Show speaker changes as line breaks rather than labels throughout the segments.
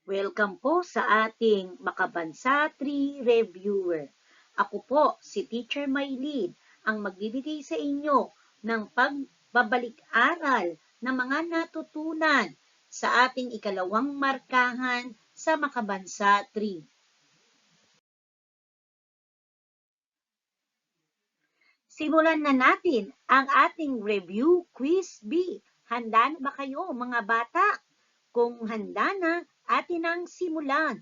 Welcome po sa ating Makabansa 3 Reviewer. Ako po, si Teacher Maylin, ang magbibigay sa inyo ng pagbabalik-aral ng mga natutunan sa ating ikalawang markahan sa Makabansa 3. Simulan na natin ang ating review quiz B. Handa na ba kayo mga bata? Kung handa na, atin ang simulan.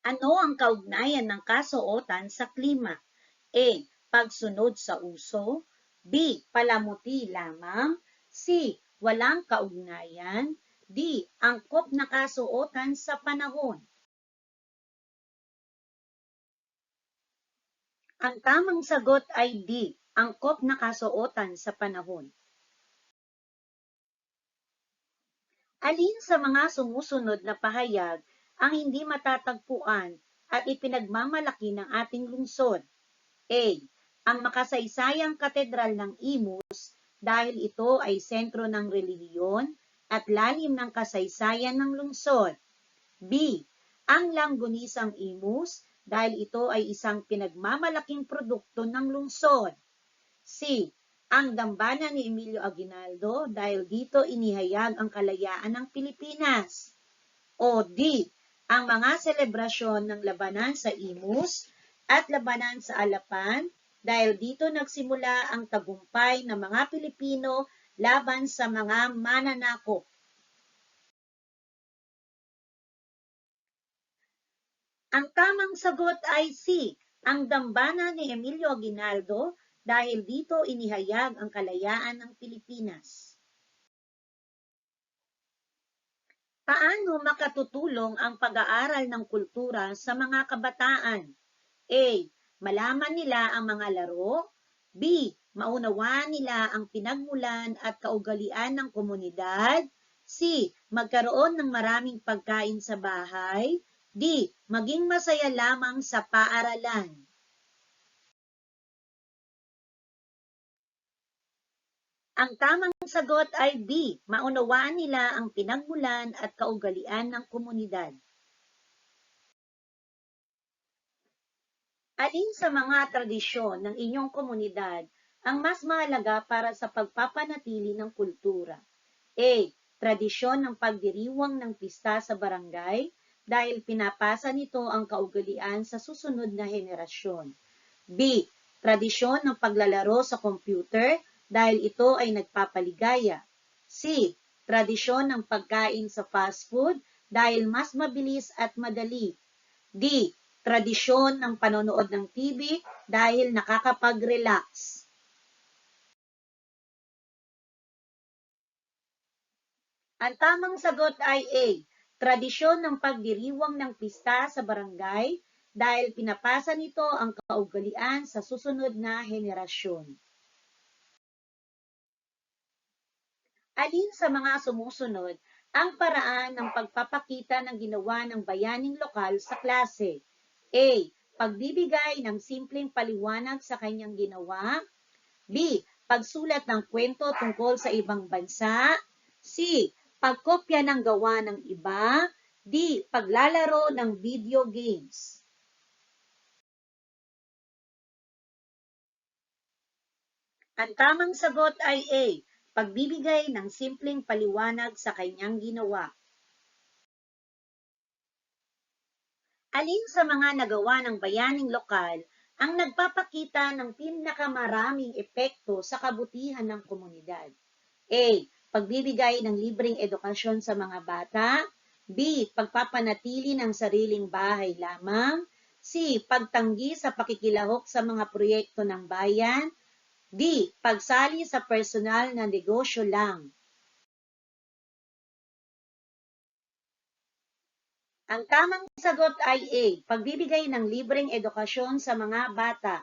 Ano ang kaugnayan ng kasuotan sa klima? A. Pagsunod sa uso. B. Palamuti lamang. C. Walang kaugnayan. D. Angkop na kasuotan sa panahon. Ang tamang sagot ay D. Angkop na kasuotan sa panahon. Alin sa mga sumusunod na pahayag ang hindi matatagpuan at ipinagmamalaki ng ating lungsod? A. Ang makasaysayang katedral ng Imus dahil ito ay sentro ng relihiyon at lalim ng kasaysayan ng lungsod. B. Ang langgonisang Imus dahil ito ay isang pinagmamalaking produkto ng lungsod. C. Ang dambana ni Emilio Aguinaldo dahil dito inihayag ang kalayaan ng Pilipinas. O D. Ang mga selebrasyon ng labanan sa Imus at labanan sa Alapan dahil dito nagsimula ang tagumpay ng mga Pilipino laban sa mga mananakop. Ang tamang sagot ay C. Ang dambana ni Emilio Aguinaldo dahil dito inihayag ang kalayaan ng Pilipinas. Paano makatutulong ang pag-aaral ng kultura sa mga kabataan? A. Malaman nila ang mga laro. B. Maunawaan nila ang pinagmulan at kaugalian ng komunidad. C. Magkaroon ng maraming pagkain sa bahay. D. Maging masaya lamang sa paaralan. Ang tamang sagot ay B. Maunawaan nila ang pinagmulan at kaugalian ng komunidad. Alin sa mga tradisyon ng inyong komunidad ang mas mahalaga para sa pagpapanatili ng kultura? A. Tradisyon ng pagdiriwang ng pista sa barangay dahil pinapasa nito ang kaugalian sa susunod na henerasyon. B. Tradisyon ng paglalaro sa computer dahil ito ay nagpapaligaya. C. Tradisyon ng pagkain sa fast food dahil mas mabilis at madali. D. Tradisyon ng panonood ng TV dahil nakakapag-relax. Ang tamang sagot ay A. Tradisyon ng pagdiriwang ng pista sa barangay dahil pinapasa nito ang kaugalian sa susunod na henerasyon. Alin sa mga sumusunod ang paraan ng pagpapakita ng ginawa ng bayaning lokal sa klase? A. Pagbibigay ng simpleng paliwanag sa kanyang ginawa. B. Pagsulat ng kwento tungkol sa ibang bansa. C. Pagkopya ng gawa ng iba. D. Paglalaro ng video games. Ang tamang sagot ay A. Pagbibigay ng simpleng paliwanag sa kanyang ginawa. Alin sa mga nagawa ng bayaning lokal ang nagpapakita ng pinakamaraming epekto sa kabutihan ng komunidad? A. Pagbibigay ng libreng edukasyon sa mga bata. B. Pagpapanatili ng sariling bahay lamang. C. Pagtanggi sa pakikilahok sa mga proyekto ng bayan. D. Pagsali sa personal na negosyo lang. Ang tamang sagot ay A. Pagbibigay ng libreng edukasyon sa mga bata.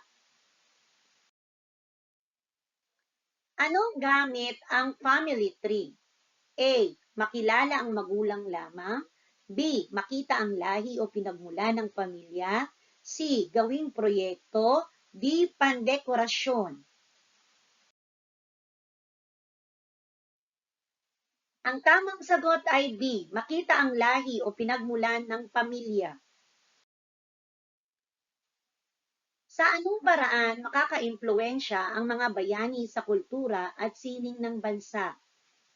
Anong gamit ang family tree? A. Makilala ang magulang lamang. B. Makita ang lahi o pinagmula ng pamilya. C. Gawing proyekto. D. Pandekorasyon. Ang tamang sagot ay B. Makita ang lahi o pinagmulan ng pamilya. Sa anong paraan makakaimpluwensya ang mga bayani sa kultura at sining ng bansa?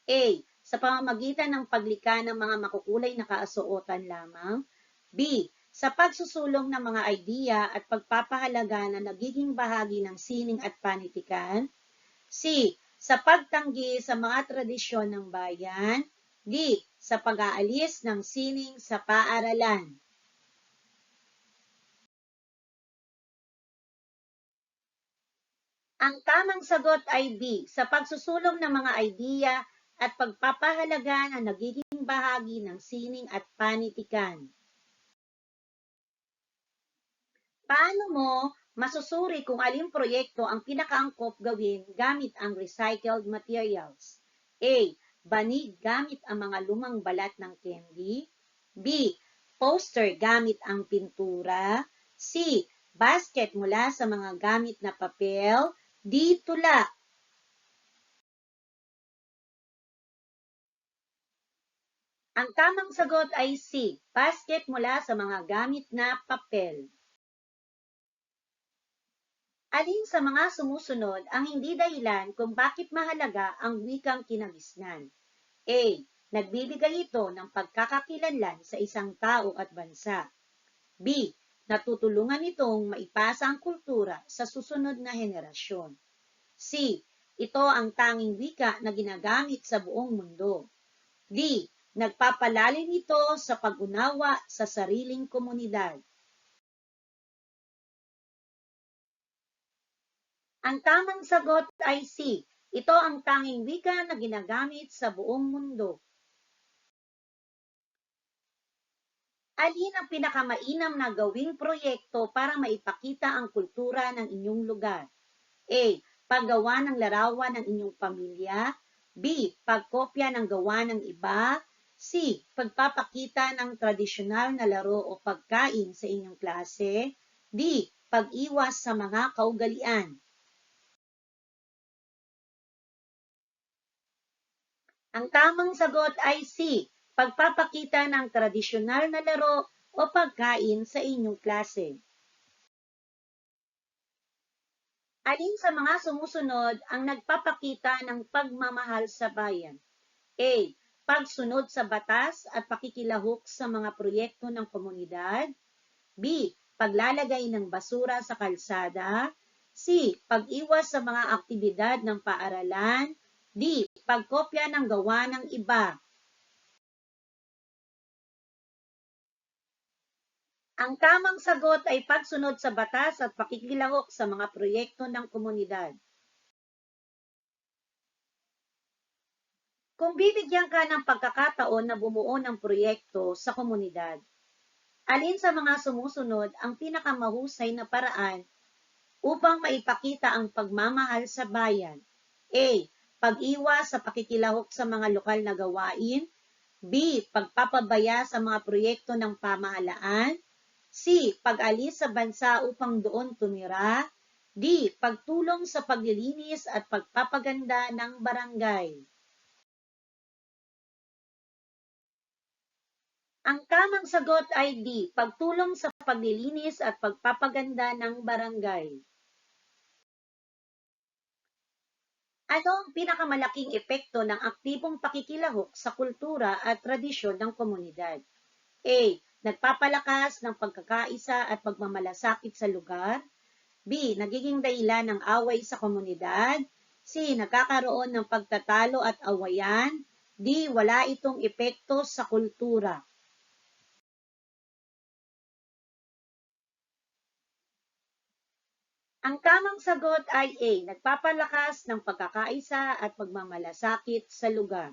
A. Sa pamamagitan ng paglikha ng mga makukulay na kaasuotan lamang. B. Sa pagsusulong ng mga idea at pagpapahalaga na nagiging bahagi ng sining at panitikan. C. Sa pagtanggi sa mga tradisyon ng bayan. D. Sa pag-aalis ng sining sa paaralan. Ang tamang sagot ay B. Sa pagsusulong ng mga idea at pagpapahalaga na nagiging bahagi ng sining at panitikan. Paano mo masusuri kung aling proyekto ang pinakaangkop gawin gamit ang recycled materials? A. Banig gamit ang mga lumang balat ng candy. B. Poster gamit ang pintura. C. Basket mula sa mga gamit na papel. D. Tula. Ang tamang sagot ay C. Basket mula sa mga gamit na papel. Alin sa mga sumusunod ang hindi dahilan kung bakit mahalaga ang wikang kinagisnan? A. Nagbibigay ito ng pagkakakilanlan sa isang tao at bansa. B. Natutulungan itong maipasa ang kultura sa susunod na henerasyon. C. Ito ang tanging wika na ginagamit sa buong mundo. D. Nagpapalalim ito sa pag-unawa sa sariling komunidad. Ang tamang sagot ay C. Ito ang tanging wika na ginagamit sa buong mundo. Alin ang pinakamainam na gawing proyekto para maipakita ang kultura ng inyong lugar? A. Paggawa ng larawan ng inyong pamilya. B. Pagkopya ng gawa ng iba. C. Pagpapakita ng tradisyonal na laro o pagkain sa inyong klase. D. Pag-iwas sa mga kaugalian. Ang tamang sagot ay C. Pagpapakita ng tradisyonal na laro o pagkain sa inyong klase. Alin sa mga sumusunod ang nagpapakita ng pagmamahal sa bayan? A. Pagsunod sa batas at pakikilahok sa mga proyekto ng komunidad. B. Paglalagay ng basura sa kalsada. C. Pag-iwas sa mga aktibidad ng paaralan. D. Pagkopya ng gawa ng iba. Ang tamang sagot ay pagsunod sa batas at pakikilahok sa mga proyekto ng komunidad. Kung bibigyan ka ng pagkakataon na bumuo ng proyekto sa komunidad, alin sa mga sumusunod ang pinakamahusay na paraan upang maipakita ang pagmamahal sa bayan? A. Pag-iwas sa pakikilahok sa mga lokal na gawain. B. Pagpapabaya sa mga proyekto ng pamahalaan. C. Pag-alis sa bansa upang doon tumira. D. Pagtulong sa paglilinis at pagpapaganda ng barangay. Ang tamang sagot ay D. Pagtulong sa paglilinis at pagpapaganda ng barangay. Ano ang pinakamalaking epekto ng aktibong pakikilahok sa kultura at tradisyon ng komunidad? A. Nagpapalakas ng pagkakaisa at pagmamalasakit sa lugar. B. Nagiging dahilan ng away sa komunidad. C. Nagkakaroon ng pagtatalo at awayan. D. Wala itong epekto sa kultura. Ang tamang sagot ay A. Nagpapalakas ng pagkakaisa at pagmamalasakit sa lugar.